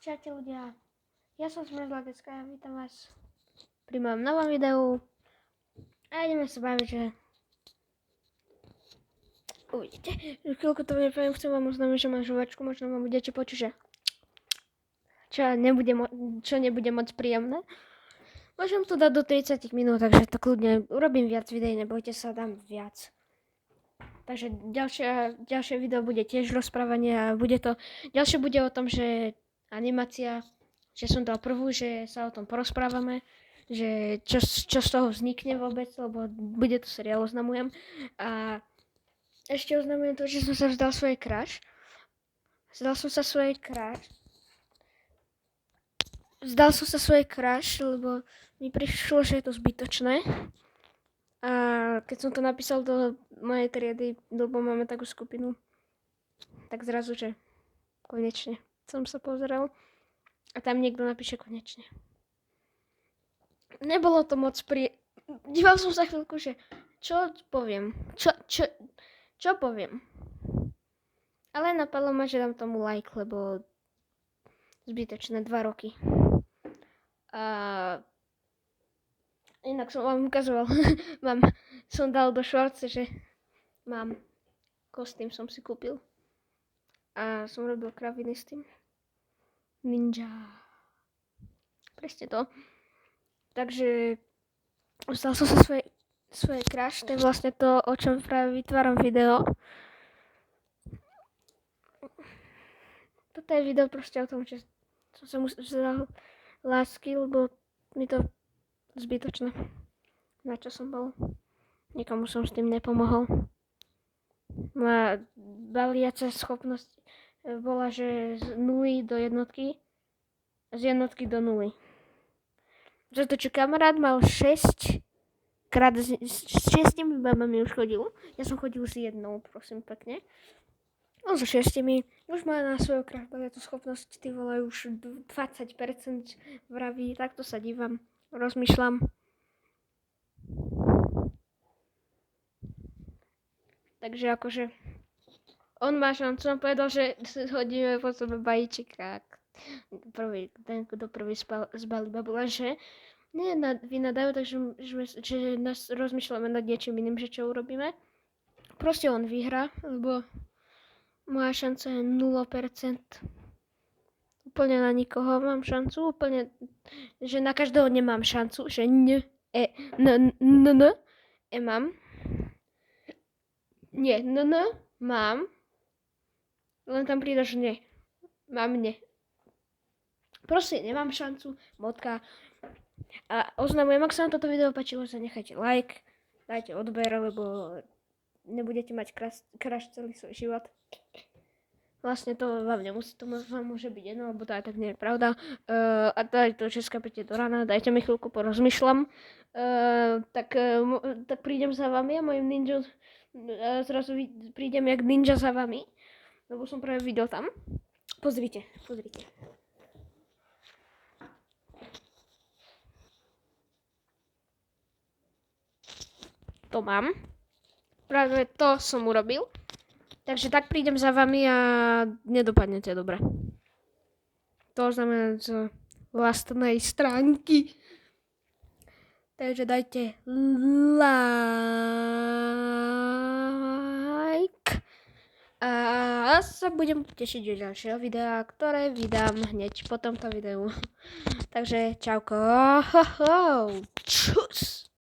Čaute ľudia, ja som Zmrzlá decka a vítam vás pri mojom novom videu a ideme sa baviť, že uvidíte, chvíľku to nepoviem, chcem vám oznámiť, že mám žuvačku, možno vám budete počuť, že čo nebude moc príjemné. Môžem to dať do 30 minút, takže to kľudne urobím viac videí, nebojte sa, dám viac. Takže ďalšie video bude tiež rozprávanie a ďalšie bude o tom, že animácia, že som dal prvú, že sa o tom porozprávame, že čo z toho vznikne vôbec, lebo bude to seriál, oznamujem. A ešte oznamujem to, že som sa vzdal svojej crush. Vzdal som sa svojej crush, lebo mi prišlo, že je to zbytočné. A keď som to napísal do mojej triedy, lebo máme takú skupinu, tak zrazu, že konečne som sa pozrel a tam niekto napíše konečne. Nebolo to moc Díval som sa chvíľku, že čo poviem. Čo poviem. Ale napadlo ma, že dám tomu like, lebo zbytočné 2 roky. A inak som vám ukazoval, som dal do šorce, že mám kostým, som si kúpil. A som robil kraviny s tým. Ninja. Presne to. Takže vzdal som sa svojej crush, to je vlastne to, o čom práve vytváram video. Toto je video proste o tom, že som sa vzdal lásky, lebo mi to zbytočné. Na čo som bol? Nikomu som s tým nepomohol. Moja baliaca schopnosť bola, že z 0 do jednotky, z jednotky do 0. Za to, čo kamarát mal 6 krát s 6 babami už chodil. Ja som chodil s 1, prosím pekne. No so 6 už má na svoju baliacu schopnosť, ty vole, už 20% vraví, takto sa dívam, rozmýšľam. Takže akože on má šancu, on povedal, že hodíme po sebe bajíček a ten, kto prvý zbalí babu, lenže vynadajú, takže že nás rozmýšľame nad niečím iným, že čo urobíme. Proste on vyhrá, lebo moja šanca je 0%. Úplne na nikoho mám šancu, úplne, že na každého nemám šancu, že mám. Nie, mám. Len tam pridaš ne. Mám ne. Proste nemám šancu, bodka. A oznamujem, ak sa vám toto video páčilo, zanechajte like, dajte odber, lebo nebudete mať crush celý svoj život. Vlastne to vám nemusí, to vám môže byť jedno, lebo to aj tak nie je pravda. A to, že skapete do rána, dajte mi chvíľku, porozmýšľam. Tak prídem za vami a mojim ninja zrazu prídem jak ninja za vami, lebo som práve videl tam. Pozrite. To mám. Práve to som urobil. Takže tak prídem za vami a nedopadnete dobre. To znamená z vlastnej stránky. Takže dajte like. A sa budem tešiť do ďalšieho videa, ktoré vydám hneď po tomto videu. Takže čauko. Čus.